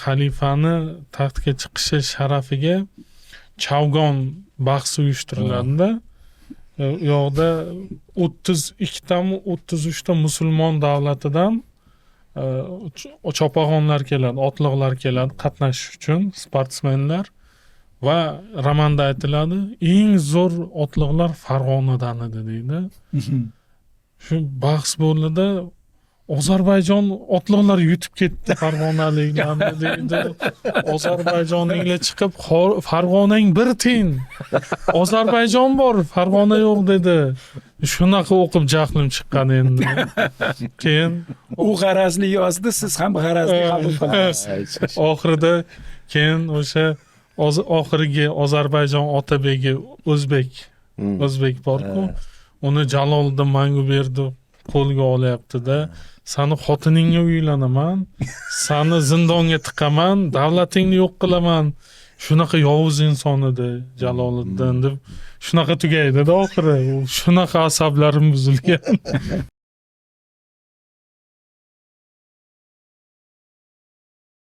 xalifani taxtga chiqishi sharafiga Chavgon bahsi uyushtiriladi-da. U yoqda 32tami 33ta musulmon davlatidan chopag'onlar keladi, otliqlar keladi qatnashish uchun, sportsmenlar. Va romanda aytiladi, eng zo'r otliqlar Farg'onadan edi deydi. Shu bahs bo'ldi, Ozarbayjon otliqlar yutib ketdi farg'onaliklarni deydi. Ozarbayjonliklar chiqib, Farg'onang bir tiyin. Ozarbayjon bor, Farg'ona yo'q dedi. Shunaqa o'qib jahlim chiqqan endi. Keyin u g'arazli yozdi, siz ham g'arazli qabul qildingiz. oxirida keyin o'sha oxirgi Ozarbayjon otabegi O'zbek bor-ku, uni Jaloliddin Manguberdi qo'lga olyapti-da. Sani xotiningga uylanaman, sani zindonga tiqaman, davlatingni yo'q qilaman. Shunaqa yovuz inson edi Jaloliddin deb shunaqa tugaydi-da oxiri. Shunaqa asablarim buzilgan.